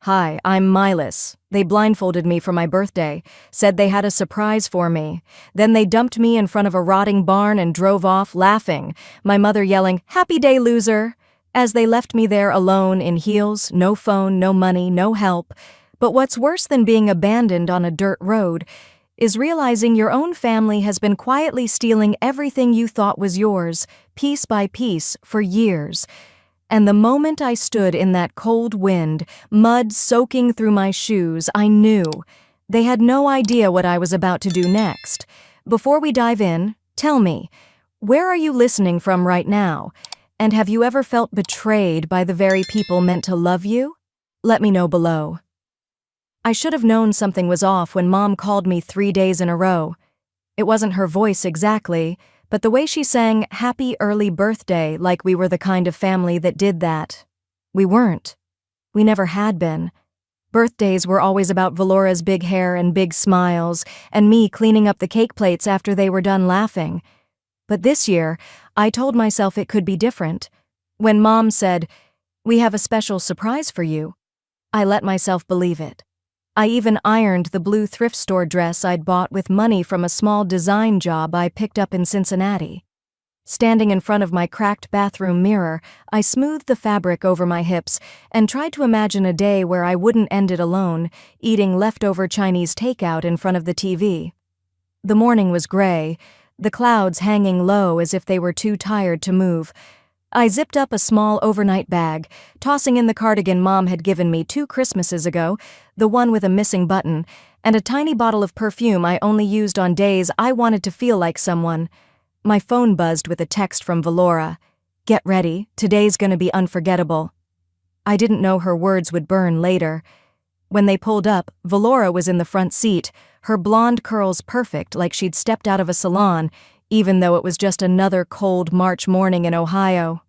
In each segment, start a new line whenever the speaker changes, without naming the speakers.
Hi, I'm Milas. They blindfolded me for my birthday, said they had a surprise for me. Then they dumped me in front of a rotting barn and drove off, laughing, my mother yelling, "Happy day, loser!" as they left me there alone in heels, no phone, no money, no help. But what's worse than being abandoned on a dirt road is realizing your own family has been quietly stealing everything you thought was yours, piece by piece, for years. And the moment I stood in that cold wind, mud soaking through my shoes, I knew they had no idea what I was about to do next. Before we dive in, tell me, where are you listening from right now? And have you ever felt betrayed by the very people meant to love you? Let me know below. I should have known something was off when Mom called me 3 days in a row. It wasn't her voice exactly, but the way she sang "Happy Early Birthday" like we were the kind of family that did that. We weren't. We never had been. Birthdays were always about Valora's big hair and big smiles, and me cleaning up the cake plates after they were done laughing. But this year, I told myself it could be different. When Mom said, "We have a special surprise for you," I let myself believe it. I even ironed the blue thrift store dress I'd bought with money from a small design job I picked up in Cincinnati. Standing in front of my cracked bathroom mirror, I smoothed the fabric over my hips and tried to imagine a day where I wouldn't end it alone, eating leftover Chinese takeout in front of the TV. The morning was gray, the clouds hanging low as if they were too tired to move. I zipped up a small overnight bag, tossing in the cardigan Mom had given me 2 Christmases ago, the one with a missing button, and a tiny bottle of perfume I only used on days I wanted to feel like someone. My phone buzzed with a text from Valora. "Get ready, today's gonna be unforgettable." I didn't know her words would burn later. When they pulled up, Valora was in the front seat, her blonde curls perfect like she'd stepped out of a salon, even though it was just another cold March morning in Ohio.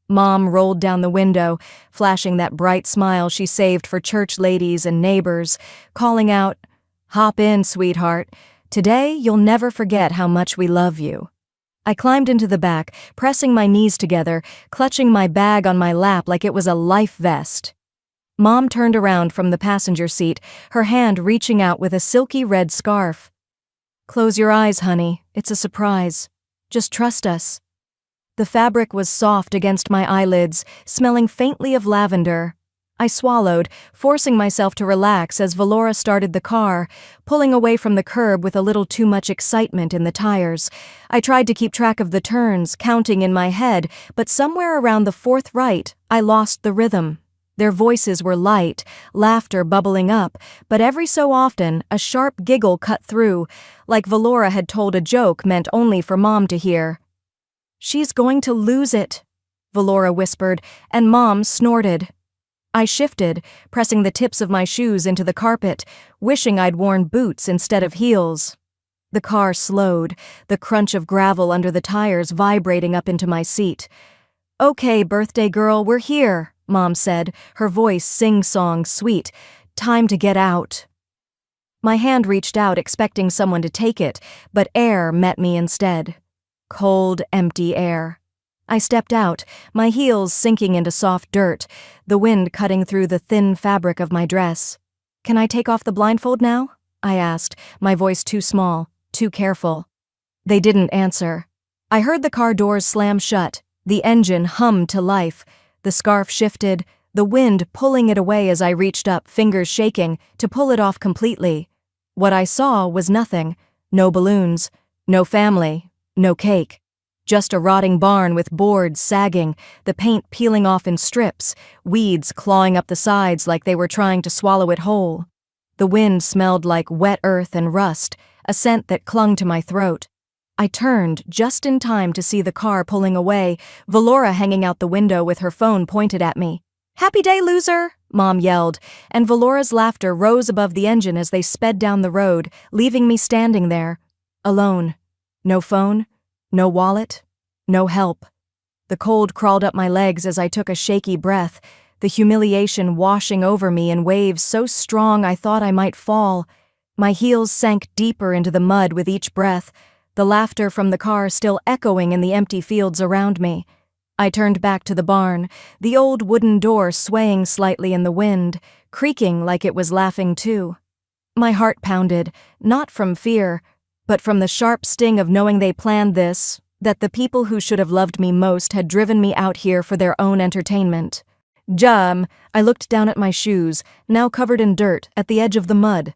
Mom rolled down the window, flashing that bright smile she saved for church ladies and neighbors, calling out, "Hop in, sweetheart. Today you'll never forget how much we love you." I climbed into the back, pressing my knees together, clutching my bag on my lap like it was a life vest. Mom turned around from the passenger seat, her hand reaching out with a silky red scarf. "Close your eyes, honey. It's a surprise. Just trust us." The fabric was soft against my eyelids, smelling faintly of lavender. I swallowed, forcing myself to relax as Valora started the car, pulling away from the curb with a little too much excitement in the tires. I tried to keep track of the turns, counting in my head, but somewhere around the 4th right, I lost the rhythm. Their voices were light, laughter bubbling up, but every so often a sharp giggle cut through, like Valora had told a joke meant only for Mom to hear. "She's going to lose it," Valora whispered, and Mom snorted. I shifted, pressing the tips of my shoes into the carpet, wishing I'd worn boots instead of heels. The car slowed, the crunch of gravel under the tires vibrating up into my seat. "Okay, birthday girl, we're here," Mom said, her voice sing-song sweet. "Time to get out." My hand reached out expecting someone to take it, but air met me instead. Cold, empty air. I stepped out, my heels sinking into soft dirt, the wind cutting through the thin fabric of my dress. "Can I take off the blindfold now?" I asked, my voice too small, too careful. They didn't answer. I heard the car doors slam shut, the engine hummed to life. The scarf shifted, the wind pulling it away as I reached up, fingers shaking, to pull it off completely. What I saw was nothing. No balloons, no family, no cake. Just a rotting barn with boards sagging, the paint peeling off in strips, weeds clawing up the sides like they were trying to swallow it whole. The wind smelled like wet earth and rust, a scent that clung to my throat. I turned just in time to see the car pulling away, Valora hanging out the window with her phone pointed at me. "Happy day, loser!" Mom yelled, and Valora's laughter rose above the engine as they sped down the road, leaving me standing there, alone. No phone, no wallet, no help. The cold crawled up my legs as I took a shaky breath, the humiliation washing over me in waves so strong I thought I might fall. My heels sank deeper into the mud with each breath, the laughter from the car still echoing in the empty fields around me. I turned back to the barn, the old wooden door swaying slightly in the wind, creaking like it was laughing too. My heart pounded, not from fear, but from the sharp sting of knowing they planned this, that the people who should have loved me most had driven me out here for their own entertainment. I looked down at my shoes, now covered in dirt, at the edge of the mud.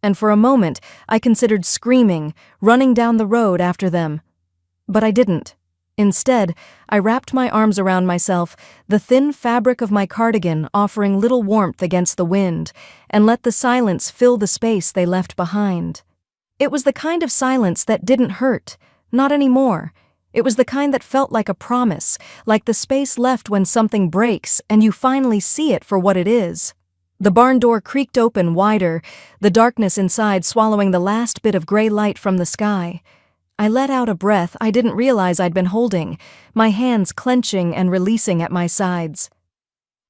And for a moment, I considered screaming, running down the road after them. But I didn't. Instead, I wrapped my arms around myself, the thin fabric of my cardigan offering little warmth against the wind, and let the silence fill the space they left behind. It was the kind of silence that didn't hurt, not anymore. It was the kind that felt like a promise, like the space left when something breaks and you finally see it for what it is. The barn door creaked open wider, the darkness inside swallowing the last bit of gray light from the sky. I let out a breath I didn't realize I'd been holding, my hands clenching and releasing at my sides.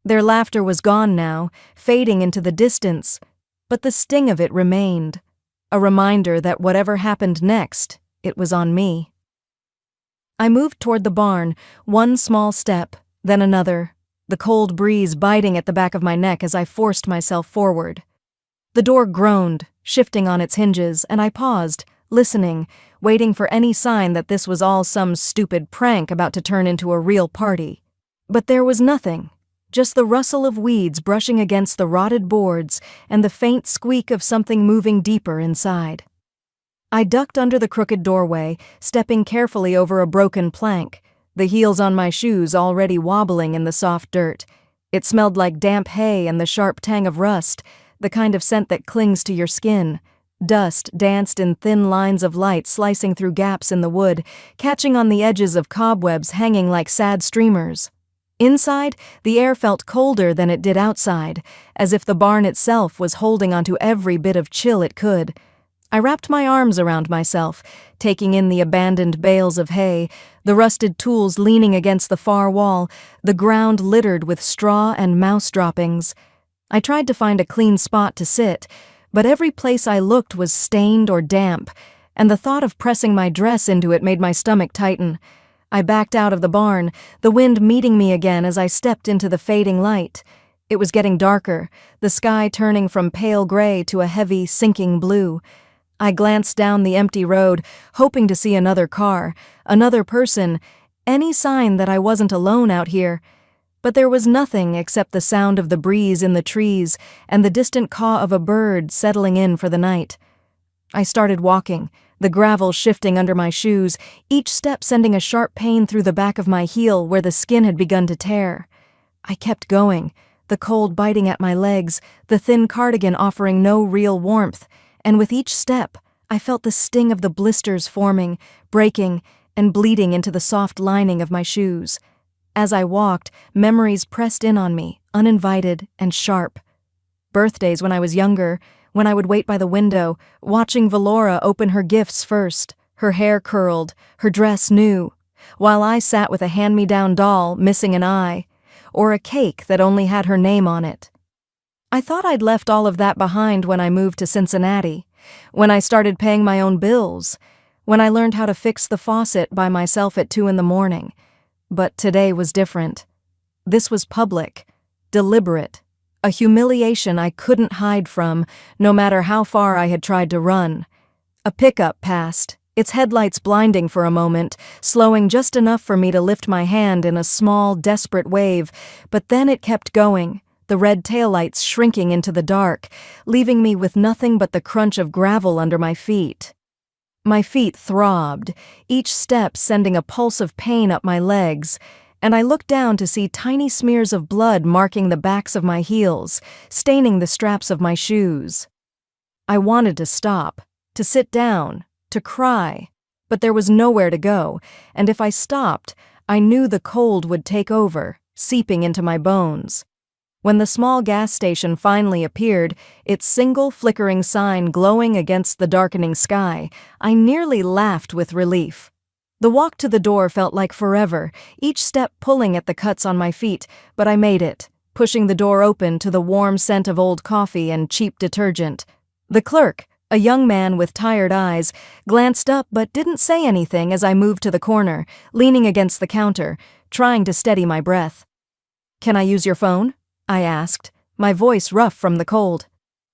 Their laughter was gone now, fading into the distance, but the sting of it remained, a reminder that whatever happened next, it was on me. I moved toward the barn, one small step, then another, the cold breeze biting at the back of my neck as I forced myself forward. The door groaned, shifting on its hinges, and I paused, listening, waiting for any sign that this was all some stupid prank about to turn into a real party. But there was nothing, just the rustle of weeds brushing against the rotted boards and the faint squeak of something moving deeper inside. I ducked under the crooked doorway, stepping carefully over a broken plank, the heels on my shoes already wobbling in the soft dirt. It smelled like damp hay and the sharp tang of rust, the kind of scent that clings to your skin. Dust danced in thin lines of light slicing through gaps in the wood, catching on the edges of cobwebs hanging like sad streamers. Inside, the air felt colder than it did outside, as if the barn itself was holding onto every bit of chill it could. I wrapped my arms around myself, taking in the abandoned bales of hay, the rusted tools leaning against the far wall, the ground littered with straw and mouse droppings. I tried to find a clean spot to sit, but every place I looked was stained or damp, and the thought of pressing my dress into it made my stomach tighten. I backed out of the barn, the wind meeting me again as I stepped into the fading light. It was getting darker, the sky turning from pale gray to a heavy, sinking blue. I glanced down the empty road, hoping to see another car, another person, any sign that I wasn't alone out here. But there was nothing except the sound of the breeze in the trees and the distant caw of a bird settling in for the night. I started walking, the gravel shifting under my shoes, each step sending a sharp pain through the back of my heel where the skin had begun to tear. I kept going, the cold biting at my legs, the thin cardigan offering no real warmth, and with each step, I felt the sting of the blisters forming, breaking, and bleeding into the soft lining of my shoes. As I walked, memories pressed in on me, uninvited and sharp. Birthdays when I was younger, when I would wait by the window, watching Valora open her gifts first, her hair curled, her dress new, while I sat with a hand-me-down doll missing an eye, or a cake that only had her name on it. I thought I'd left all of that behind when I moved to Cincinnati, when I started paying my own bills, when I learned how to fix the faucet by myself at 2 a.m. But today was different. This was public, deliberate, a humiliation I couldn't hide from, no matter how far I had tried to run. A pickup passed, its headlights blinding for a moment, slowing just enough for me to lift my hand in a small, desperate wave, but then it kept going, the red taillights shrinking into the dark, leaving me with nothing but the crunch of gravel under my feet. My feet throbbed, each step sending a pulse of pain up my legs, and I looked down to see tiny smears of blood marking the backs of my heels, staining the straps of my shoes. I wanted to stop, to sit down, to cry, but there was nowhere to go, and if I stopped, I knew the cold would take over, seeping into my bones. When the small gas station finally appeared, its single flickering sign glowing against the darkening sky, I nearly laughed with relief. The walk to the door felt like forever, each step pulling at the cuts on my feet, but I made it, pushing the door open to the warm scent of old coffee and cheap detergent. The clerk, a young man with tired eyes, glanced up but didn't say anything as I moved to the corner, leaning against the counter, trying to steady my breath. "Can I use your phone?" I asked, my voice rough from the cold.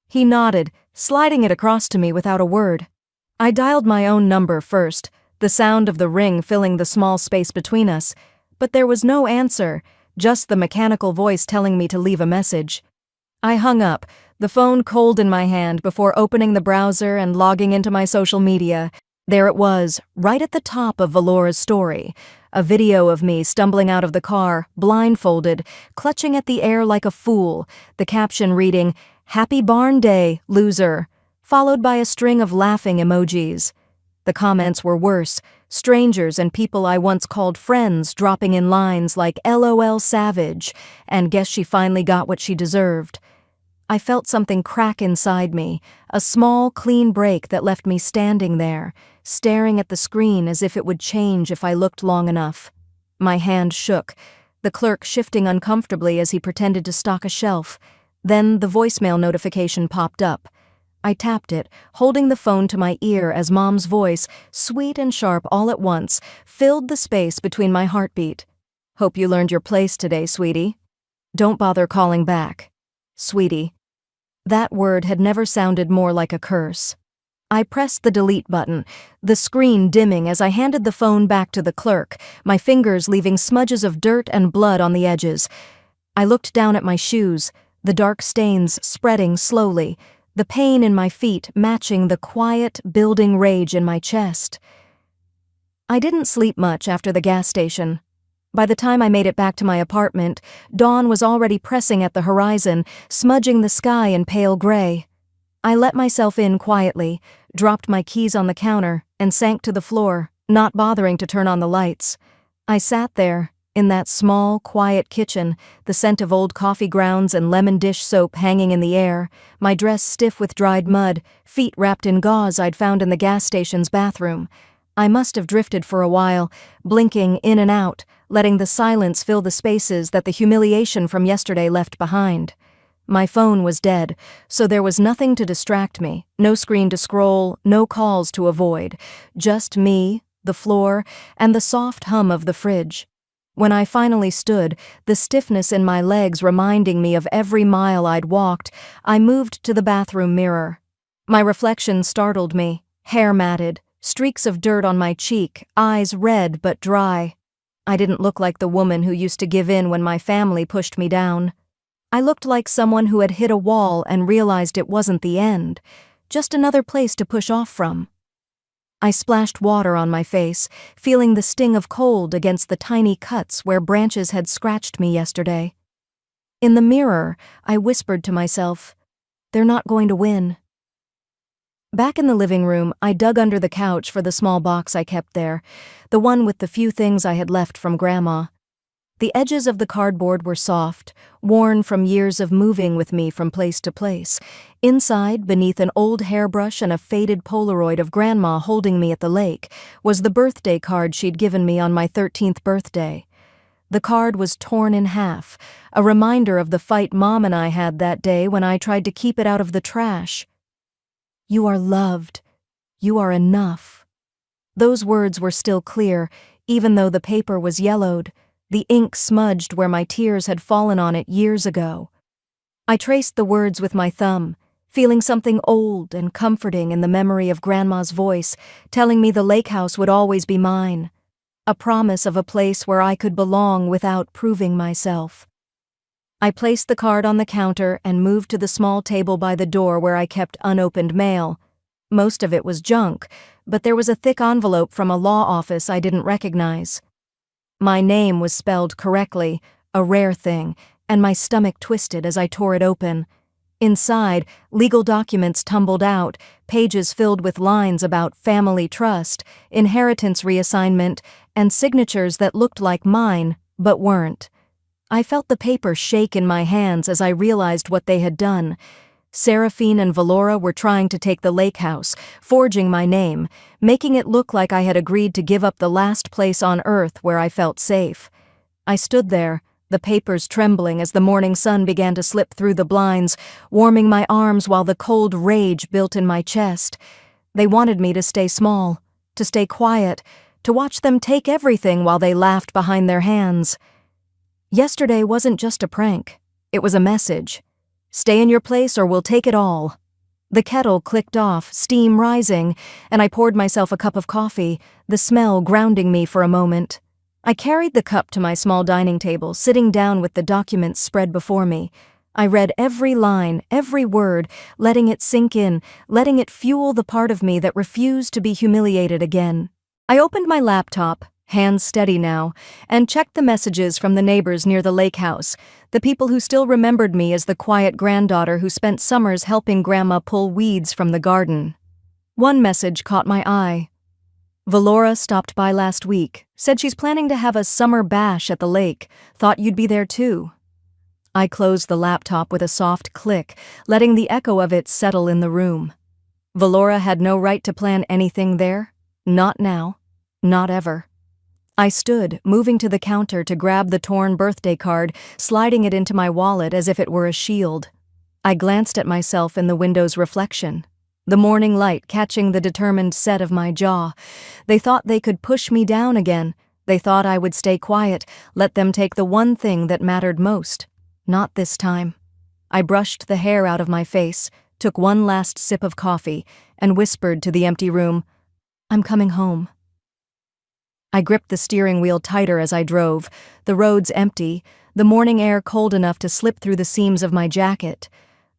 He nodded, sliding it across to me without a word. I dialed my own number first, the sound of the ring filling the small space between us, but there was no answer, just the mechanical voice telling me to leave a message. I hung up, the phone cold in my hand before opening the browser and logging into my social media. There it was, right at the top of Valora's story, a video of me stumbling out of the car, blindfolded, clutching at the air like a fool, the caption reading, "Happy Barn Day, loser," followed by a string of laughing emojis. The comments were worse, strangers and people I once called friends dropping in lines like "LOL savage" and "guess she finally got what she deserved." I felt something crack inside me, a small, clean break that left me standing there, staring at the screen as if it would change if I looked long enough. My hand shook, the clerk shifting uncomfortably as he pretended to stock a shelf. Then the voicemail notification popped up. I tapped it, holding the phone to my ear as Mom's voice, sweet and sharp all at once, filled the space between my heartbeat. "Hope you learned your place today, sweetie. Don't bother calling back. Sweetie." That word had never sounded more like a curse. I pressed the delete button, the screen dimming as I handed the phone back to the clerk, my fingers leaving smudges of dirt and blood on the edges. I looked down at my shoes, the dark stains spreading slowly, the pain in my feet matching the quiet, building rage in my chest. I didn't sleep much after the gas station. By the time I made it back to my apartment, dawn was already pressing at the horizon, smudging the sky in pale gray. I let myself in quietly, dropped my keys on the counter, and sank to the floor, not bothering to turn on the lights. I sat there, in that small, quiet kitchen, the scent of old coffee grounds and lemon dish soap hanging in the air, my dress stiff with dried mud, feet wrapped in gauze I'd found in the gas station's bathroom. I must have drifted for a while, blinking in and out, letting the silence fill the spaces that the humiliation from yesterday left behind. My phone was dead, so there was nothing to distract me, no screen to scroll, no calls to avoid, just me, the floor, and the soft hum of the fridge. When I finally stood, the stiffness in my legs reminding me of every mile I'd walked, I moved to the bathroom mirror. My reflection startled me, hair matted, streaks of dirt on my cheek, eyes red but dry. I didn't look like the woman who used to give in when my family pushed me down. I looked like someone who had hit a wall and realized it wasn't the end, just another place to push off from. I splashed water on my face, feeling the sting of cold against the tiny cuts where branches had scratched me yesterday. In the mirror, I whispered to myself, "They're not going to win." Back in the living room, I dug under the couch for the small box I kept there, the one with the few things I had left from Grandma. The edges of the cardboard were soft, worn from years of moving with me from place to place. Inside, beneath an old hairbrush and a faded Polaroid of Grandma holding me at the lake, was the birthday card she'd given me on my 13th birthday. The card was torn in half, a reminder of the fight Mom and I had that day when I tried to keep it out of the trash. "You are loved. You are enough." Those words were still clear, even though the paper was yellowed, the ink smudged where my tears had fallen on it years ago. I traced the words with my thumb, feeling something old and comforting in the memory of Grandma's voice, telling me the lake house would always be mine, a promise of a place where I could belong without proving myself. I placed the card on the counter and moved to the small table by the door where I kept unopened mail. Most of it was junk, but there was a thick envelope from a law office I didn't recognize. My name was spelled correctly, a rare thing, and my stomach twisted as I tore it open. Inside, legal documents tumbled out, pages filled with lines about family trust, inheritance reassignment, and signatures that looked like mine, but weren't. I felt the paper shake in my hands as I realized what they had done. Seraphine and Valora were trying to take the lake house, forging my name, making it look like I had agreed to give up the last place on earth where I felt safe. I stood there, the papers trembling as the morning sun began to slip through the blinds, warming my arms while the cold rage built in my chest. They wanted me to stay small, to stay quiet, to watch them take everything while they laughed behind their hands. Yesterday wasn't just a prank. It was a message. Stay in your place or we'll take it all." The kettle clicked off, steam rising, and I poured myself a cup of coffee, the smell grounding me for a moment. I carried the cup to my small dining table, sitting down with the documents spread before me. I read every line, every word, letting it sink in, letting it fuel the part of me that refused to be humiliated again. I opened my laptop, hands steady now, and checked the messages from the neighbors near the lake house, the people who still remembered me as the quiet granddaughter who spent summers helping Grandma pull weeds from the garden. One message caught my eye. "Valora stopped by last week, said she's planning to have a summer bash at the lake, thought you'd be there too." I closed the laptop with a soft click, letting the echo of it settle in the room. Valora had no right to plan anything there. Not now. Not ever. I stood, moving to the counter to grab the torn birthday card, sliding it into my wallet as if it were a shield. I glanced at myself in the window's reflection, the morning light catching the determined set of my jaw. They thought they could push me down again. They thought I would stay quiet, let them take the one thing that mattered most. Not this time. I brushed the hair out of my face, took one last sip of coffee, and whispered to the empty room, "I'm coming home." I gripped the steering wheel tighter as I drove, the roads empty, the morning air cold enough to slip through the seams of my jacket.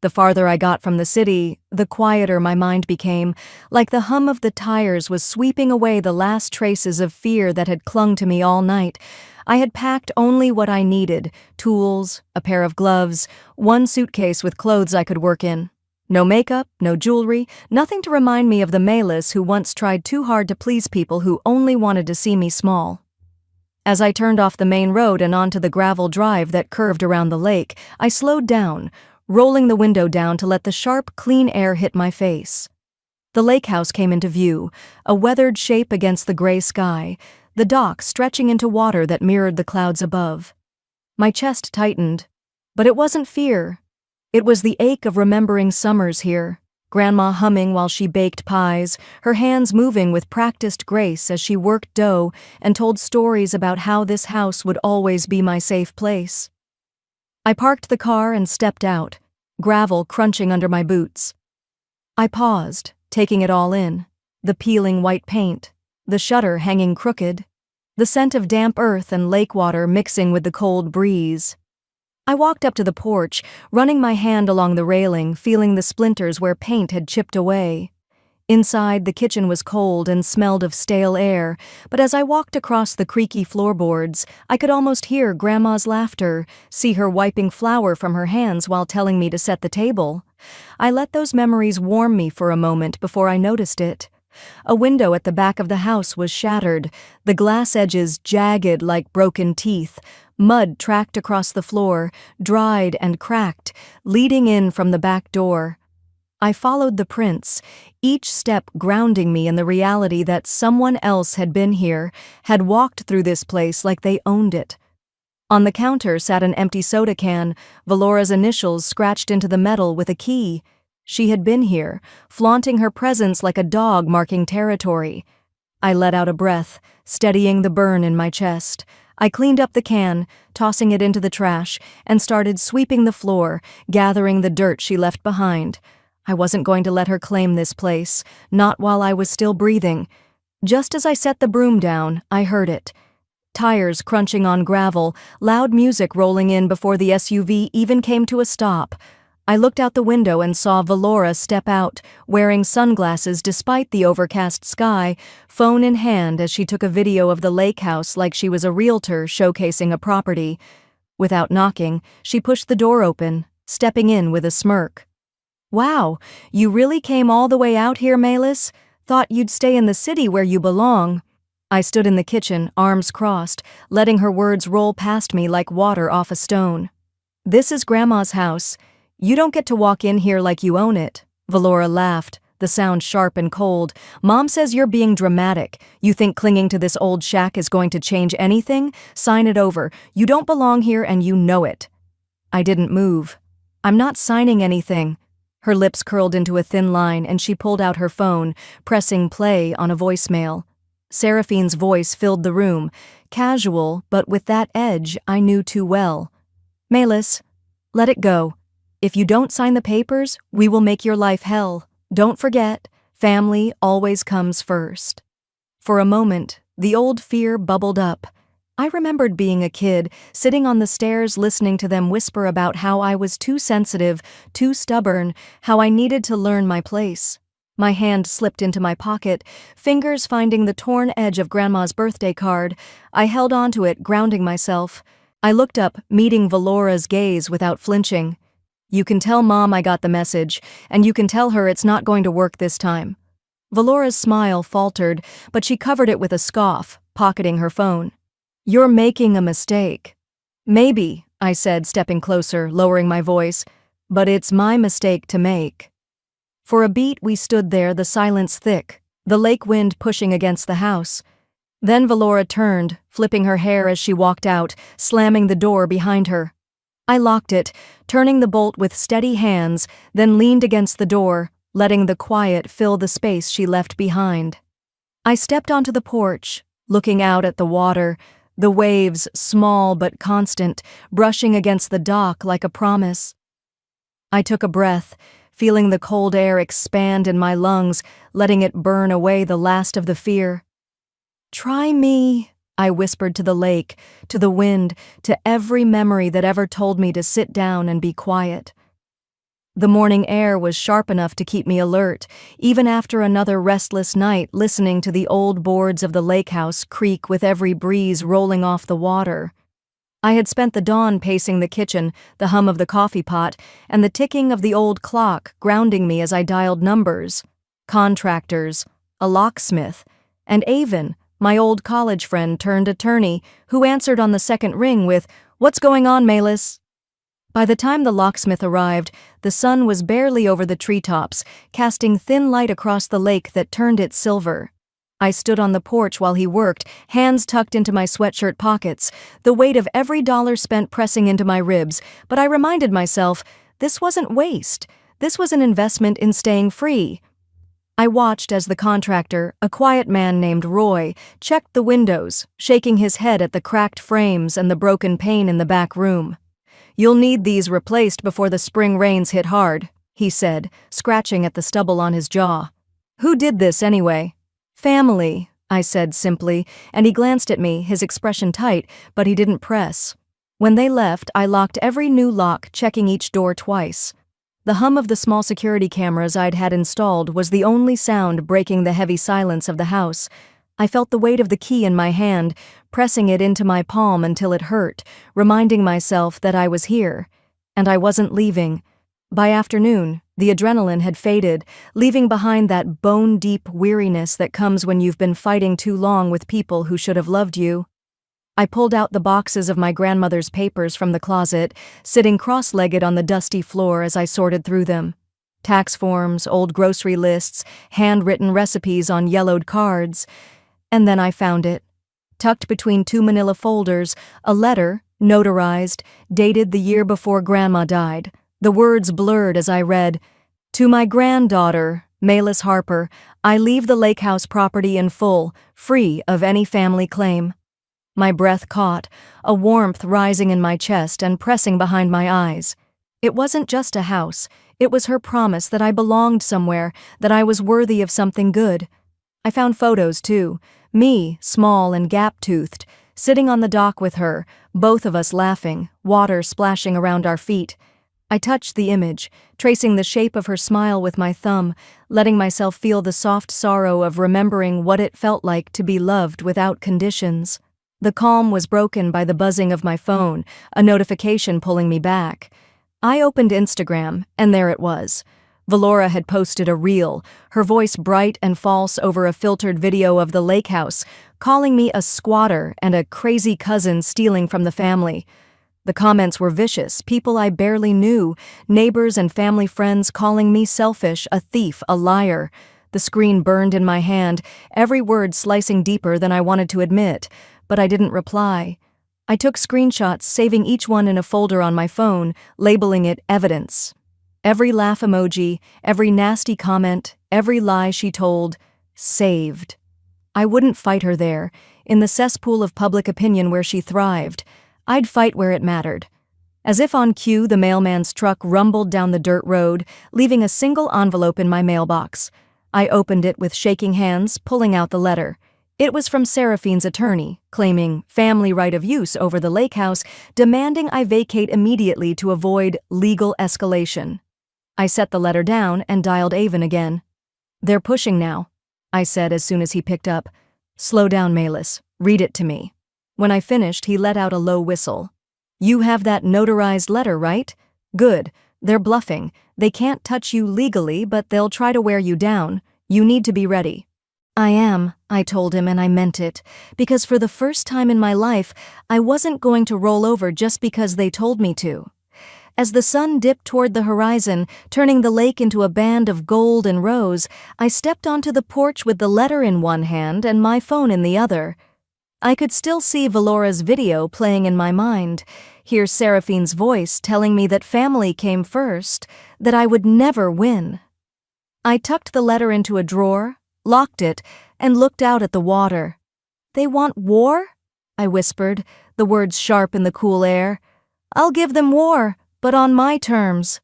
The farther I got from the city, the quieter my mind became, like the hum of the tires was sweeping away the last traces of fear that had clung to me all night. I had packed only what I needed: tools, a pair of gloves, one suitcase with clothes I could work in. No makeup, no jewelry, nothing to remind me of the Melis who once tried too hard to please people who only wanted to see me small. As I turned off the main road and onto the gravel drive that curved around the lake, I slowed down, rolling the window down to let the sharp, clean air hit my face. The lake house came into view, a weathered shape against the gray sky, the dock stretching into water that mirrored the clouds above. My chest tightened, but it wasn't fear. It was the ache of remembering summers here, Grandma humming while she baked pies, her hands moving with practiced grace as she worked dough and told stories about how this house would always be my safe place. I parked the car and stepped out, gravel crunching under my boots. I paused, taking it all in, the peeling white paint, the shutter hanging crooked, the scent of damp earth and lake water mixing with the cold breeze. I walked up to the porch, running my hand along the railing, feeling the splinters where paint had chipped away. Inside, the kitchen was cold and smelled of stale air, but as I walked across the creaky floorboards, I could almost hear Grandma's laughter, see her wiping flour from her hands while telling me to set the table. I let those memories warm me for a moment before I noticed it. A window at the back of the house was shattered, the glass edges jagged like broken teeth. Mud tracked across the floor, dried and cracked, leading in from the back door. I followed the prints, each step grounding me in the reality that someone else had been here, had walked through this place like they owned it. On the counter sat an empty soda can, Valora's initials scratched into the metal with a key. She had been here, flaunting her presence like a dog marking territory. I let out a breath, steadying the burn in my chest. I cleaned up the can, tossing it into the trash, and started sweeping the floor, gathering the dirt she left behind. I wasn't going to let her claim this place, not while I was still breathing. Just as I set the broom down, I heard it. Tires crunching on gravel, loud music rolling in before the SUV even came to a stop. I looked out the window and saw Valora step out, wearing sunglasses despite the overcast sky, phone in hand as she took a video of the lake house like she was a realtor showcasing a property. Without knocking, she pushed the door open, stepping in with a smirk. "Wow, you really came all the way out here, Melis? Thought you'd stay in the city where you belong." I stood in the kitchen, arms crossed, letting her words roll past me like water off a stone. "This is Grandma's house. You don't get to walk in here like you own it." Valora laughed, the sound sharp and cold. "Mom says you're being dramatic. You think clinging to this old shack is going to change anything? Sign it over. You don't belong here and you know it." I didn't move. "I'm not signing anything." Her lips curled into a thin line and she pulled out her phone, pressing play on a voicemail. Seraphine's voice filled the room, casual, but with that edge I knew too well. "Melis, let it go. If you don't sign the papers, we will make your life hell. Don't forget, family always comes first." For a moment, the old fear bubbled up. I remembered being a kid, sitting on the stairs listening to them whisper about how I was too sensitive, too stubborn, how I needed to learn my place. My hand slipped into my pocket, fingers finding the torn edge of Grandma's birthday card. I held onto it, grounding myself. I looked up, meeting Valora's gaze without flinching. "You can tell Mom I got the message, and you can tell her it's not going to work this time." Valora's smile faltered, but she covered it with a scoff, pocketing her phone. "You're making a mistake." "Maybe," I said, stepping closer, lowering my voice, "but it's my mistake to make." For a beat we stood there, the silence thick, the lake wind pushing against the house. Then Valora turned, flipping her hair as she walked out, slamming the door behind her. I locked it, turning the bolt with steady hands, then leaned against the door, letting the quiet fill the space she left behind. I stepped onto the porch, looking out at the water, the waves, small but constant, brushing against the dock like a promise. I took a breath, feeling the cold air expand in my lungs, letting it burn away the last of the fear. "Try me," I whispered to the lake, to the wind, to every memory that ever told me to sit down and be quiet. The morning air was sharp enough to keep me alert, even after another restless night listening to the old boards of the lake house creak with every breeze rolling off the water. I had spent the dawn pacing the kitchen, the hum of the coffee pot, and the ticking of the old clock grounding me as I dialed numbers. Contractors, a locksmith, and Avon, my old college friend turned attorney, who answered on the second ring with, "What's going on, Melis?" By the time the locksmith arrived, the sun was barely over the treetops, casting thin light across the lake that turned it silver. I stood on the porch while he worked, hands tucked into my sweatshirt pockets, the weight of every dollar spent pressing into my ribs, but I reminded myself, this wasn't waste. This was an investment in staying free. I watched as the contractor, a quiet man named Roy, checked the windows, shaking his head at the cracked frames and the broken pane in the back room. "You'll need these replaced before the spring rains hit hard," he said, scratching at the stubble on his jaw. "Who did this anyway?" "Family," I said simply, and he glanced at me, his expression tight, but he didn't press. When they left, I locked every new lock, checking each door twice. The hum of the small security cameras I'd had installed was the only sound breaking the heavy silence of the house. I felt the weight of the key in my hand, pressing it into my palm until it hurt, reminding myself that I was here, and I wasn't leaving. By afternoon, the adrenaline had faded, leaving behind that bone-deep weariness that comes when you've been fighting too long with people who should have loved you. I pulled out the boxes of my grandmother's papers from the closet, sitting cross-legged on the dusty floor as I sorted through them. Tax forms, old grocery lists, handwritten recipes on yellowed cards. And then I found it. Tucked between two manila folders, a letter, notarized, dated the year before Grandma died. The words blurred as I read, "To my granddaughter, Melis Harper, I leave the lake house property in full, free of any family claim." My breath caught, a warmth rising in my chest and pressing behind my eyes. It wasn't just a house, it was her promise that I belonged somewhere, that I was worthy of something good. I found photos too, me, small and gap-toothed, sitting on the dock with her, both of us laughing, water splashing around our feet. I touched the image, tracing the shape of her smile with my thumb, letting myself feel the soft sorrow of remembering what it felt like to be loved without conditions. The calm was broken by the buzzing of my phone, a notification pulling me back. I opened Instagram, and there it was. Valora had posted a reel, her voice bright and false over a filtered video of the lake house, calling me a squatter and a crazy cousin stealing from the family. The comments were vicious, people I barely knew, neighbors and family friends calling me selfish, a thief, a liar. The screen burned in my hand, every word slicing deeper than I wanted to admit, but I didn't reply. I took screenshots, saving each one in a folder on my phone, labeling it evidence. Every laugh emoji, every nasty comment, every lie she told, saved. I wouldn't fight her there, in the cesspool of public opinion where she thrived. I'd fight where it mattered. As if on cue, the mailman's truck rumbled down the dirt road, leaving a single envelope in my mailbox. I opened it with shaking hands, pulling out the letter. It was from Seraphine's attorney, claiming family right of use over the lake house, demanding I vacate immediately to avoid legal escalation. I set the letter down and dialed Avon again. "They're pushing now," I said as soon as he picked up. "Slow down, Melis. Read it to me." When I finished, he let out a low whistle. "You have that notarized letter, right? Good. They're bluffing. They can't touch you legally, but they'll try to wear you down. You need to be ready." "I am," I told him, and I meant it, because for the first time in my life, I wasn't going to roll over just because they told me to. As the sun dipped toward the horizon, turning the lake into a band of gold and rose, I stepped onto the porch with the letter in one hand and my phone in the other. I could still see Valora's video playing in my mind, hear Seraphine's voice telling me that family came first, that I would never win. I tucked the letter into a drawer, locked it, and looked out at the water. "They want war?" I whispered, the words sharp in the cool air. "I'll give them war, but on my terms."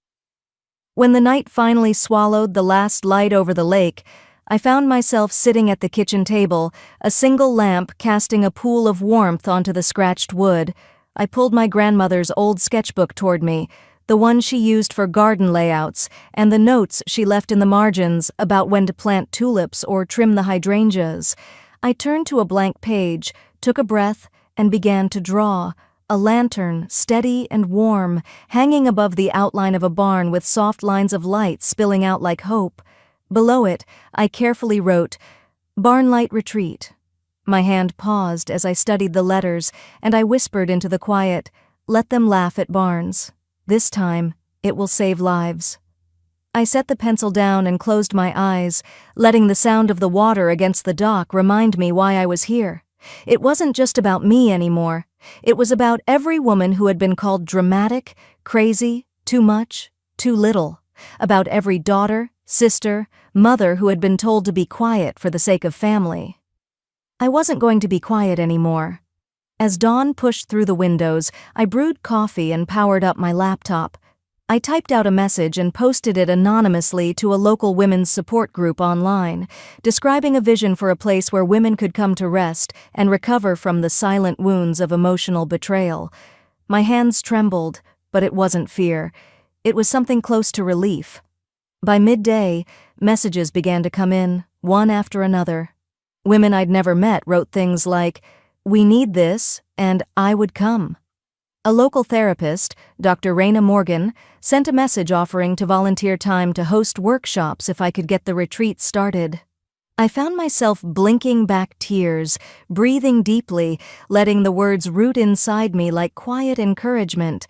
When the night finally swallowed the last light over the lake, I found myself sitting at the kitchen table, a single lamp casting a pool of warmth onto the scratched wood. I pulled my grandmother's old sketchbook toward me, the one she used for garden layouts, and the notes she left in the margins about when to plant tulips or trim the hydrangeas. I turned to a blank page, took a breath, and began to draw. A lantern, steady and warm, hanging above the outline of a barn with soft lines of light spilling out like hope. Below it, I carefully wrote, "Barnlight Retreat." My hand paused as I studied the letters, and I whispered into the quiet, "Let them laugh at Barnes. This time, it will save lives." I set the pencil down and closed my eyes, letting the sound of the water against the dock remind me why I was here. It wasn't just about me anymore. It was about every woman who had been called dramatic, crazy, too much, too little. About every daughter, sister, mother who had been told to be quiet for the sake of family. I wasn't going to be quiet anymore. As dawn pushed through the windows, I brewed coffee and powered up my laptop. I typed out a message and posted it anonymously to a local women's support group online, describing a vision for a place where women could come to rest and recover from the silent wounds of emotional betrayal. My hands trembled, but it wasn't fear. It was something close to relief. By midday, messages began to come in, one after another. Women I'd never met wrote things like, "We need this," and "I would come." A local therapist, Dr. Raina Morgan, sent a message offering to volunteer time to host workshops if I could get the retreat started. I found myself blinking back tears, breathing deeply, letting the words root inside me like quiet encouragement.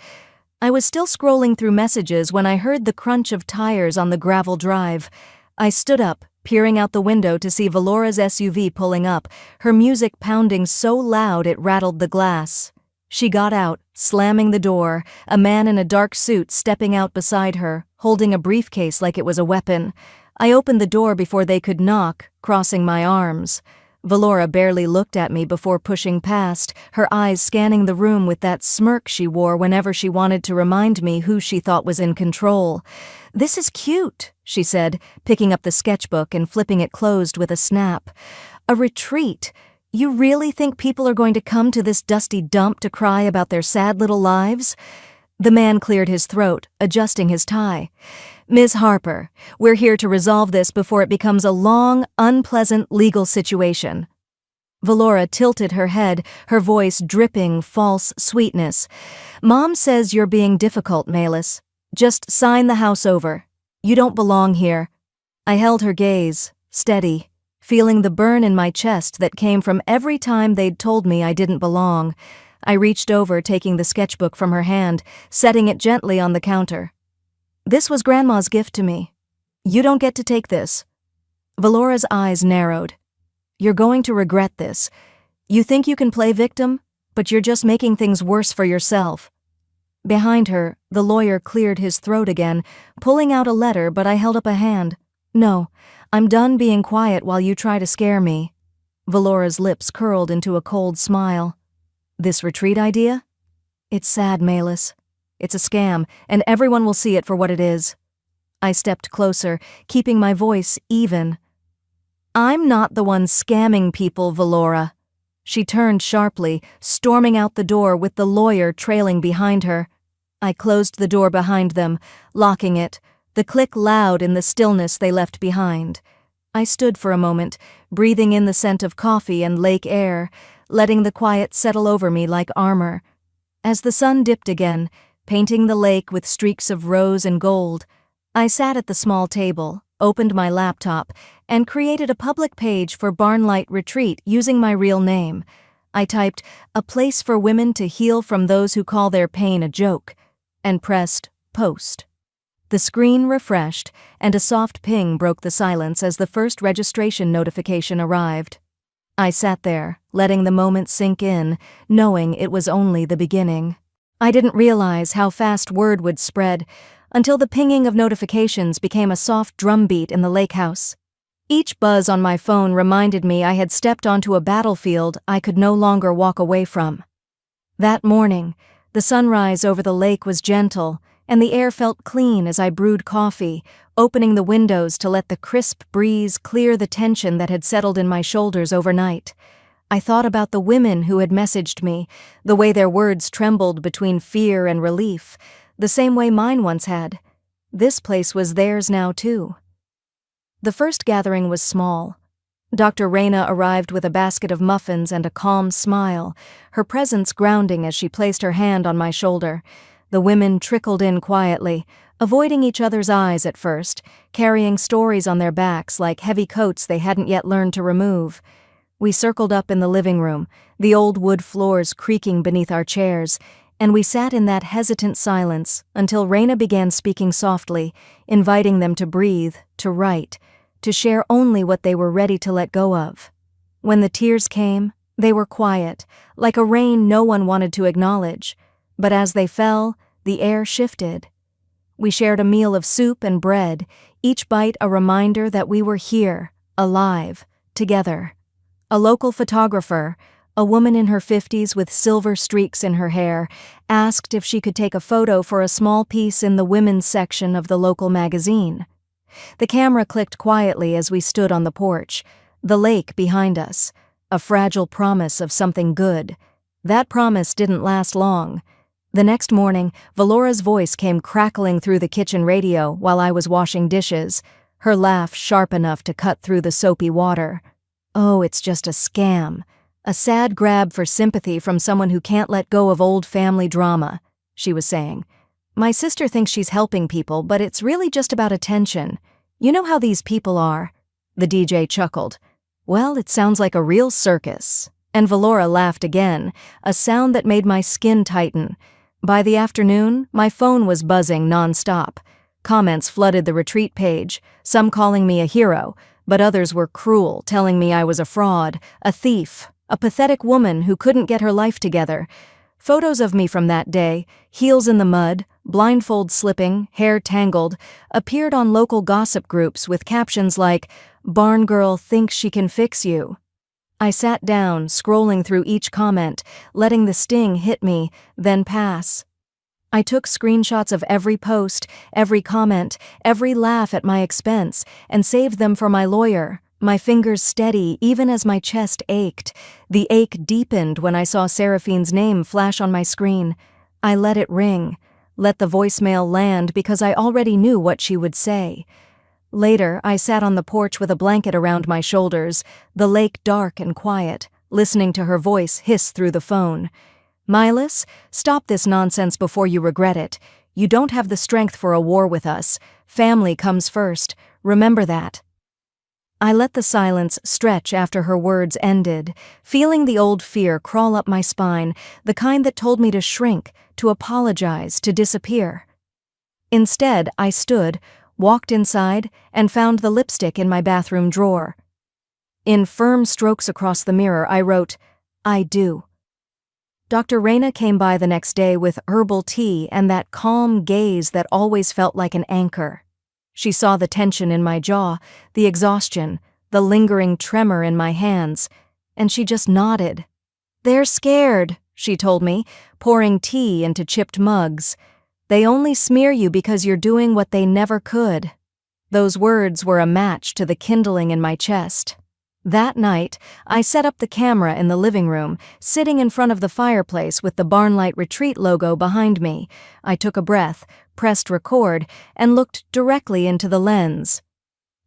I was still scrolling through messages when I heard the crunch of tires on the gravel drive. I stood up, peering out the window to see Valora's SUV pulling up, her music pounding so loud it rattled the glass. She got out, slamming the door, a man in a dark suit stepping out beside her, holding a briefcase like it was a weapon. I opened the door before they could knock, crossing my arms. Valora barely looked at me before pushing past, her eyes scanning the room with that smirk she wore whenever she wanted to remind me who she thought was in control. "This is cute," she said, picking up the sketchbook and flipping it closed with a snap. "A retreat. You really think people are going to come to this dusty dump to cry about their sad little lives?" The man cleared his throat, adjusting his tie. "Ms. Harper, we're here to resolve this before it becomes a long, unpleasant legal situation." Valora tilted her head, her voice dripping false sweetness. "Mom says you're being difficult, Melis. Just sign the house over. You don't belong here." I held her gaze, steady, feeling the burn in my chest that came from every time they'd told me I didn't belong. I reached over, taking the sketchbook from her hand, setting it gently on the counter. "This was Grandma's gift to me. You don't get to take this." Valora's eyes narrowed. "You're going to regret this. You think you can play victim, but you're just making things worse for yourself." Behind her, the lawyer cleared his throat again, pulling out a letter, but I held up a hand. "No, I'm done being quiet while you try to scare me." Valora's lips curled into a cold smile. "This retreat idea? It's sad, Melis. It's a scam, and everyone will see it for what it is." I stepped closer, keeping my voice even. "I'm not the one scamming people, Valora." She turned sharply, storming out the door with the lawyer trailing behind her. I closed the door behind them, locking it, the click loud in the stillness they left behind. I stood for a moment, breathing in the scent of coffee and lake air, letting the quiet settle over me like armor. As the sun dipped again, painting the lake with streaks of rose and gold, I sat at the small table, opened my laptop, and created a public page for Barnlight Retreat using my real name. I typed, "A place for women to heal from those who call their pain a joke," and pressed post. The screen refreshed, and a soft ping broke the silence as the first registration notification arrived. I sat there, letting the moment sink in, knowing it was only the beginning. I didn't realize how fast word would spread, until the pinging of notifications became a soft drumbeat in the lake house. Each buzz on my phone reminded me I had stepped onto a battlefield I could no longer walk away from. That morning, the sunrise over the lake was gentle, and the air felt clean as I brewed coffee, opening the windows to let the crisp breeze clear the tension that had settled in my shoulders overnight. I thought about the women who had messaged me, the way their words trembled between fear and relief, the same way mine once had. This place was theirs now, too. The first gathering was small. Dr. Reyna arrived with a basket of muffins and a calm smile, her presence grounding as she placed her hand on my shoulder. The women trickled in quietly, avoiding each other's eyes at first, carrying stories on their backs like heavy coats they hadn't yet learned to remove. We circled up in the living room, the old wood floors creaking beneath our chairs, and we sat in that hesitant silence until Reyna began speaking softly, inviting them to breathe, to write, to share only what they were ready to let go of. When the tears came, they were quiet, like a rain no one wanted to acknowledge. But as they fell, the air shifted. We shared a meal of soup and bread, each bite a reminder that we were here, alive, together. A local photographer, a woman in her 50s with silver streaks in her hair, asked if she could take a photo for a small piece in the women's section of the local magazine. The camera clicked quietly as we stood on the porch, the lake behind us, a fragile promise of something good. That promise didn't last long. The next morning, Valora's voice came crackling through the kitchen radio while I was washing dishes, her laugh sharp enough to cut through the soapy water. "Oh, it's just a scam. A sad grab for sympathy from someone who can't let go of old family drama," she was saying. "My sister thinks she's helping people, but it's really just about attention. You know how these people are." The DJ chuckled. "Well, it sounds like a real circus." And Valora laughed again, a sound that made my skin tighten. By the afternoon, my phone was buzzing nonstop. Comments flooded the retreat page, some calling me a hero, but others were cruel, telling me I was a fraud, a thief, a pathetic woman who couldn't get her life together. Photos of me from that day, heels in the mud, blindfold slipping, hair tangled, appeared on local gossip groups with captions like, "Barn girl thinks she can fix you." I sat down, scrolling through each comment, letting the sting hit me, then pass. I took screenshots of every post, every comment, every laugh at my expense, and saved them for my lawyer, my fingers steady even as my chest ached. The ache deepened when I saw Seraphine's name flash on my screen. I let it ring, let the voicemail land because I already knew what she would say. Later, I sat on the porch with a blanket around my shoulders, the lake dark and quiet, listening to her voice hiss through the phone. "Milas, stop this nonsense before you regret it. You don't have the strength for a war with us. Family comes first. Remember that." I let the silence stretch after her words ended, feeling the old fear crawl up my spine, the kind that told me to shrink, to apologize, to disappear. Instead, I stood, walked inside, and found the lipstick in my bathroom drawer. In firm strokes across the mirror, I wrote, "I do." Dr. Reyna came by the next day with herbal tea and that calm gaze that always felt like an anchor. She saw the tension in my jaw, the exhaustion, the lingering tremor in my hands, and she just nodded. "They're scared," she told me, pouring tea into chipped mugs. They only smear you because you're doing what they never could." Those words were a match to the kindling in my chest. That night, I set up the camera in the living room, sitting in front of the fireplace with the Barnlight Retreat logo behind me. I took a breath, pressed record, and looked directly into the lens.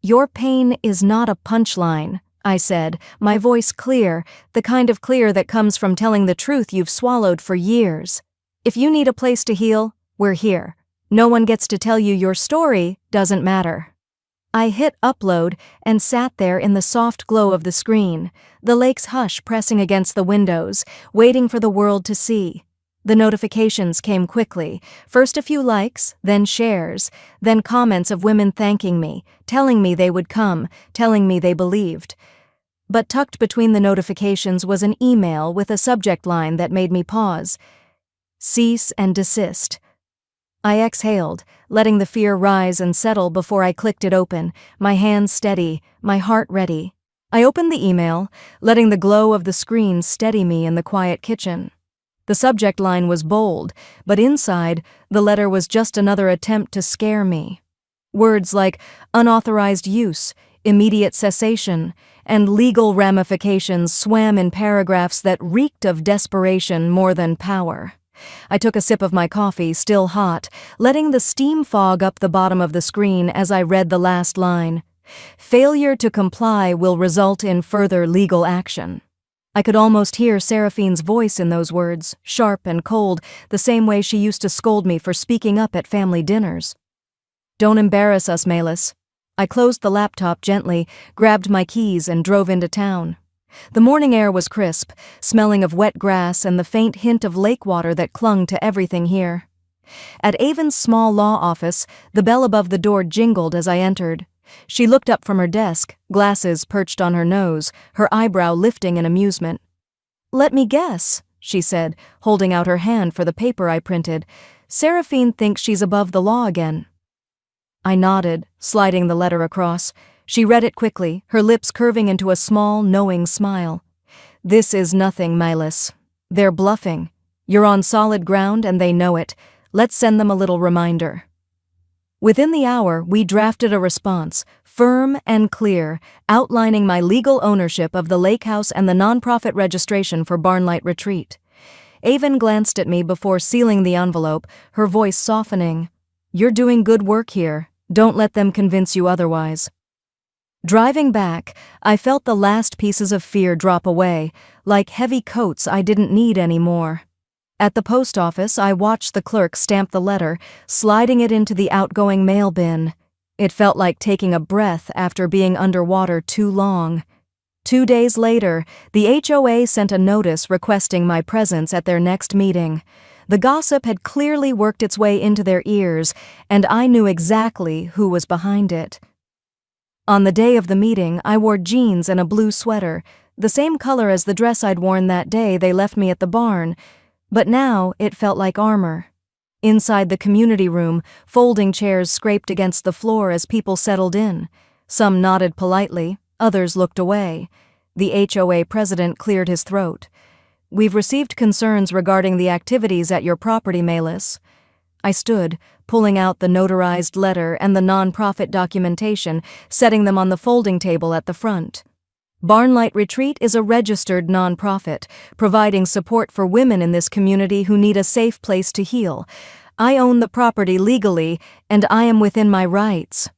"Your pain is not a punchline," I said, my voice clear, the kind of clear that comes from telling the truth you've swallowed for years. "If you need a place to heal, we're here. No one gets to tell you your story, doesn't matter." I hit upload and sat there in the soft glow of the screen, the lake's hush pressing against the windows, waiting for the world to see. The notifications came quickly, first a few likes, then shares, then comments of women thanking me, telling me they would come, telling me they believed. But tucked between the notifications was an email with a subject line that made me pause. "Cease and desist." I exhaled, letting the fear rise and settle before I clicked it open, my hands steady, my heart ready. I opened the email, letting the glow of the screen steady me in the quiet kitchen. The subject line was bold, but inside, the letter was just another attempt to scare me. Words like unauthorized use, immediate cessation, and legal ramifications swam in paragraphs that reeked of desperation more than power. I took a sip of my coffee, still hot, letting the steam fog up the bottom of the screen as I read the last line. "Failure to comply will result in further legal action." I could almost hear Seraphine's voice in those words, sharp and cold, the same way she used to scold me for speaking up at family dinners. "Don't embarrass us, Melis." I closed the laptop gently, grabbed my keys, and drove into town. The morning air was crisp, smelling of wet grass and the faint hint of lake water that clung to everything here. At Avon's small law office, the bell above the door jingled as I entered. She looked up from her desk, glasses perched on her nose, her eyebrow lifting in amusement. "Let me guess," she said, holding out her hand for the paper I printed. "Seraphine thinks she's above the law again." I nodded, sliding the letter across. She read it quickly, her lips curving into a small, knowing smile. "This is nothing, Melis. They're bluffing. You're on solid ground and they know it. Let's send them a little reminder." Within the hour, we drafted a response, firm and clear, outlining my legal ownership of the lake house and the nonprofit registration for Barnlight Retreat. Avon glanced at me before sealing the envelope, her voice softening. "You're doing good work here. Don't let them convince you otherwise." Driving back, I felt the last pieces of fear drop away, like heavy coats I didn't need anymore. At the post office, I watched the clerk stamp the letter, sliding it into the outgoing mail bin. It felt like taking a breath after being underwater too long. 2 days later, the HOA sent a notice requesting my presence at their next meeting. The gossip had clearly worked its way into their ears, and I knew exactly who was behind it. On the day of the meeting, I wore jeans and a blue sweater, the same color as the dress I'd worn that day they left me at the barn, but now it felt like armor. Inside the community room, folding chairs scraped against the floor as people settled in. Some nodded politely, others looked away. The HOA president cleared his throat. "We've received concerns regarding the activities at your property, Melis." I stood, pulling out the notarized letter and the nonprofit documentation, setting them on the folding table at the front. Barnlight Retreat is a registered nonprofit, providing support for women in this community who need a safe place to heal. I own the property legally, and I am within my rights.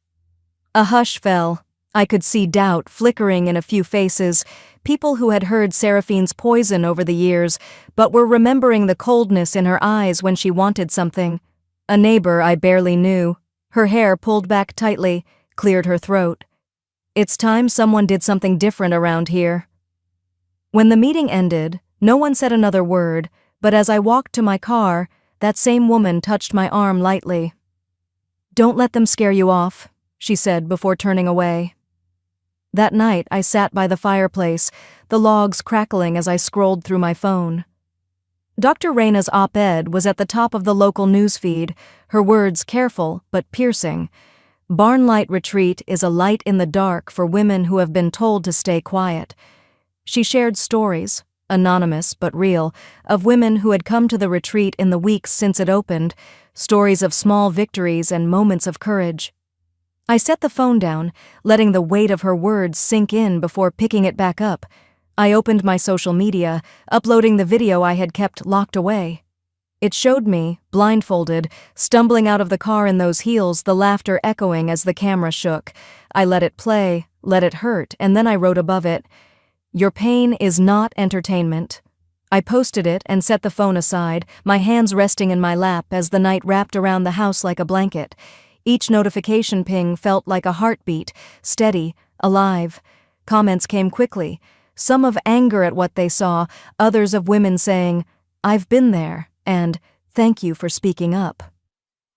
A hush fell. I could see doubt flickering in a few faces, people who had heard Seraphine's poison over the years, but were remembering the coldness in her eyes when she wanted something. A neighbor I barely knew, her hair pulled back tightly, cleared her throat. "It's time someone did something different around here." When the meeting ended, no one said another word, but as I walked to my car, that same woman touched my arm lightly. "Don't let them scare you off," she said before turning away. That night, I sat by the fireplace, the logs crackling as I scrolled through my phone. Dr. Reyna's op-ed was at the top of the local newsfeed, her words careful but piercing. Barnlight Retreat is a light in the dark for women who have been told to stay quiet. She shared stories, anonymous but real, of women who had come to the retreat in the weeks since it opened, stories of small victories and moments of courage. I set the phone down, letting the weight of her words sink in before picking it back up. I opened my social media, uploading the video I had kept locked away. It showed me, blindfolded, stumbling out of the car in those heels, the laughter echoing as the camera shook. I let it play, let it hurt, and then I wrote above it, "Your pain is not entertainment." I posted it and set the phone aside, my hands resting in my lap as the night wrapped around the house like a blanket. Each notification ping felt like a heartbeat, steady, alive. Comments came quickly, some of anger at what they saw, others of women saying, "I've been there," and "Thank you for speaking up."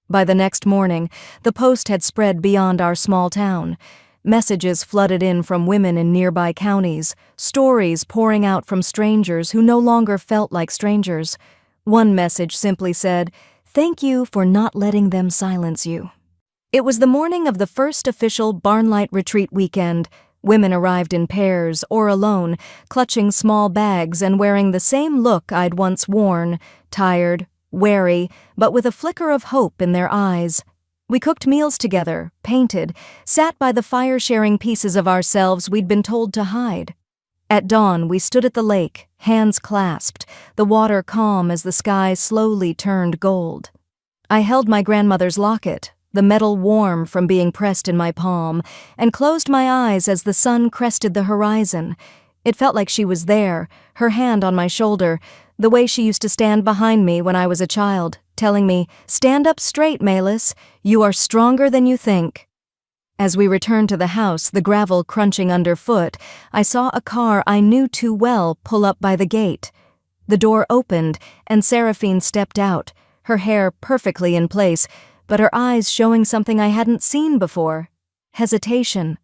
By the next morning, the post had spread beyond our small town. Messages flooded in from women in nearby counties, stories pouring out from strangers who no longer felt like strangers. One message simply said, "Thank you for not letting them silence you." It was the morning of the first official Barnlight Retreat weekend. Women arrived in pairs or alone, clutching small bags and wearing the same look I'd once worn, tired, wary, but with a flicker of hope in their eyes. We cooked meals together, painted, sat by the fire sharing pieces of ourselves we'd been told to hide. At dawn, we stood at the lake, hands clasped, the water calm as the sky slowly turned gold. I held my grandmother's locket, the metal warm from being pressed in my palm, and closed my eyes as the sun crested the horizon. It felt like she was there, her hand on my shoulder, the way she used to stand behind me when I was a child, telling me, "Stand up straight, Melis. You are stronger than you think." As we returned to the house, the gravel crunching underfoot, I saw a car I knew too well pull up by the gate. The door opened, and Seraphine stepped out, her hair perfectly in place, but her eyes showing something I hadn't seen before: hesitation.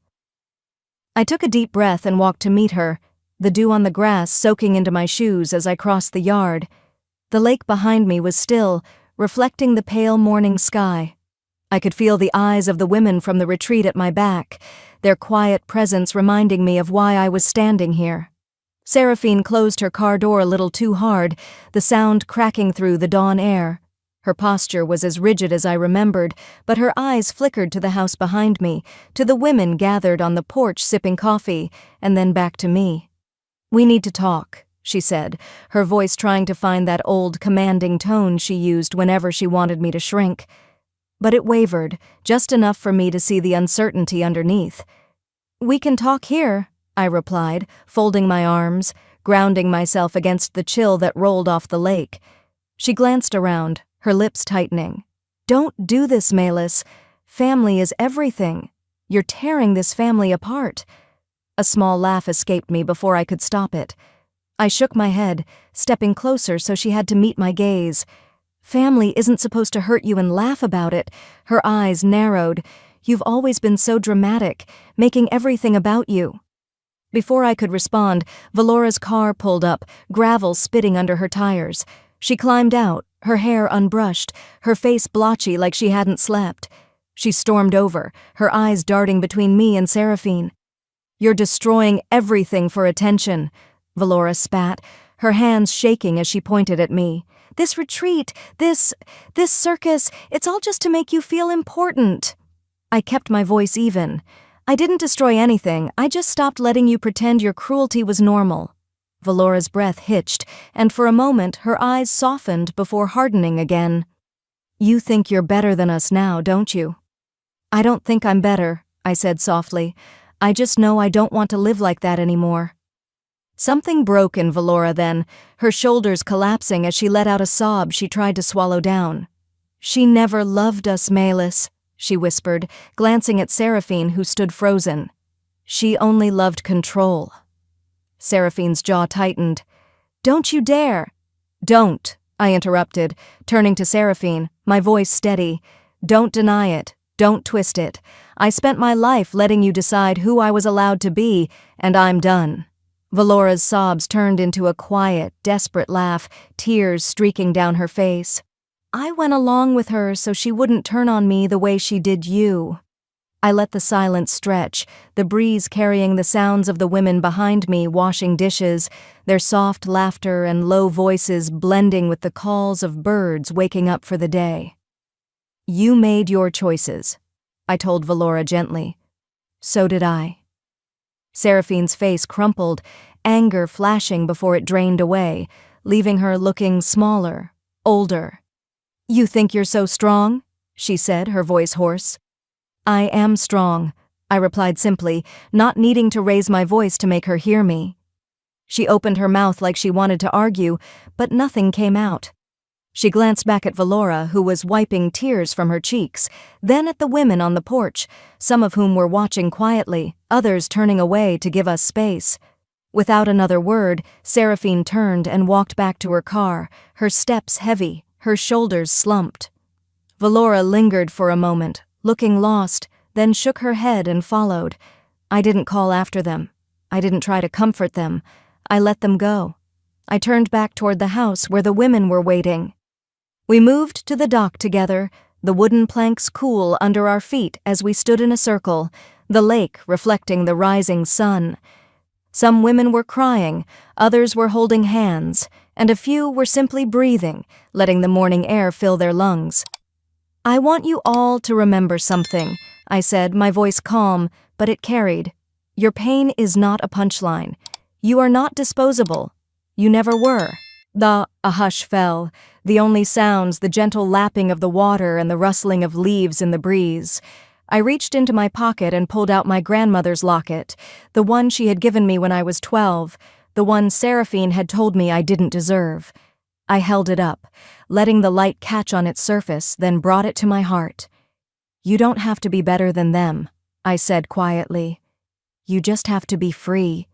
I took a deep breath and walked to meet her, the dew on the grass soaking into my shoes as I crossed the yard. The lake behind me was still, reflecting the pale morning sky. I could feel the eyes of the women from the retreat at my back, their quiet presence reminding me of why I was standing here. Seraphine closed her car door a little too hard, the sound cracking through the dawn air. Her posture was as rigid as I remembered, but her eyes flickered to the house behind me, to the women gathered on the porch sipping coffee, and then back to me. "We need to talk," she said, her voice trying to find that old commanding tone she used whenever she wanted me to shrink. But it wavered, just enough for me to see the uncertainty underneath. "We can talk here," I replied, folding my arms, grounding myself against the chill that rolled off the lake. She glanced around, her lips tightening. "Don't do this, Melis. Family is everything. You're tearing this family apart." A small laugh escaped me before I could stop it. I shook my head, stepping closer so she had to meet my gaze. "Family isn't supposed to hurt you and laugh about it." Her eyes narrowed. "You've always been so dramatic, making everything about you." Before I could respond, Valora's car pulled up, gravel spitting under her tires. She climbed out, her hair unbrushed, her face blotchy like she hadn't slept. She stormed over, her eyes darting between me and Seraphine. "You're destroying everything for attention," Valora spat, her hands shaking as she pointed at me. "This retreat, this circus, it's all just to make you feel important." I kept my voice even. "I didn't destroy anything, I just stopped letting you pretend your cruelty was normal." Valora's breath hitched, and for a moment her eyes softened before hardening again. "You think you're better than us now, don't you?" "I don't think I'm better," I said softly. "I just know I don't want to live like that anymore." Something broke in Valora then, her shoulders collapsing as she let out a sob she tried to swallow down. "She never loved us, Melis," she whispered, glancing at Seraphine, who stood frozen. "She only loved control." Seraphine's jaw tightened. "Don't you dare!" "Don't," I interrupted, turning to Seraphine, my voice steady. "Don't deny it. Don't twist it. I spent my life letting you decide who I was allowed to be, and I'm done." Valora's sobs turned into a quiet, desperate laugh, tears streaking down her face. "I went along with her so she wouldn't turn on me the way she did you." I let the silence stretch, the breeze carrying the sounds of the women behind me washing dishes, their soft laughter and low voices blending with the calls of birds waking up for the day. "You made your choices," I told Valora gently. "So did I." Seraphine's face crumpled, anger flashing before it drained away, leaving her looking smaller, older. "You think you're so strong?" she said, her voice hoarse. "I am strong," I replied simply, not needing to raise my voice to make her hear me. She opened her mouth like she wanted to argue, but nothing came out. She glanced back at Valora, who was wiping tears from her cheeks, then at the women on the porch, some of whom were watching quietly, others turning away to give us space. Without another word, Seraphine turned and walked back to her car, her steps heavy, her shoulders slumped. Valora lingered for a moment, looking lost, then shook her head and followed. I didn't call after them. I didn't try to comfort them. I let them go. I turned back toward the house where the women were waiting. We moved to the dock together, the wooden planks cool under our feet as we stood in a circle, the lake reflecting the rising sun. Some women were crying, others were holding hands, and a few were simply breathing, letting the morning air fill their lungs. "I want you all to remember something," I said, my voice calm, but it carried. "Your pain is not a punchline. You are not disposable. You never were." A hush fell, the only sounds the gentle lapping of the water and the rustling of leaves in the breeze. I reached into my pocket and pulled out my grandmother's locket, the one she had given me when I was 12, the one Seraphine had told me I didn't deserve. I held it up, letting the light catch on its surface, then brought it to my heart. "You don't have to be better than them," I said quietly. "You just have to be free."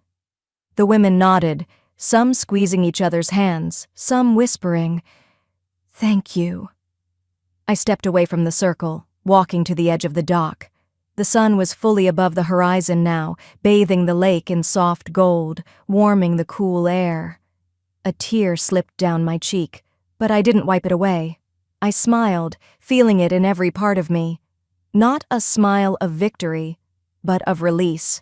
The women nodded, some squeezing each other's hands, some whispering, "Thank you." I stepped away from the circle, walking to the edge of the dock. The sun was fully above the horizon now, bathing the lake in soft gold, warming the cool air. A tear slipped down my cheek, but I didn't wipe it away. I smiled, feeling it in every part of me. Not a smile of victory, but of release.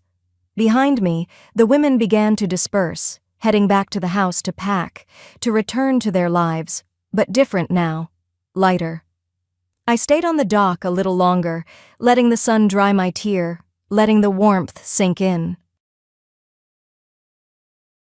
Behind me, the women began to disperse, heading back to the house to pack, to return to their lives, but different now, lighter. I stayed on the dock a little longer, letting the sun dry my tear, letting the warmth sink in.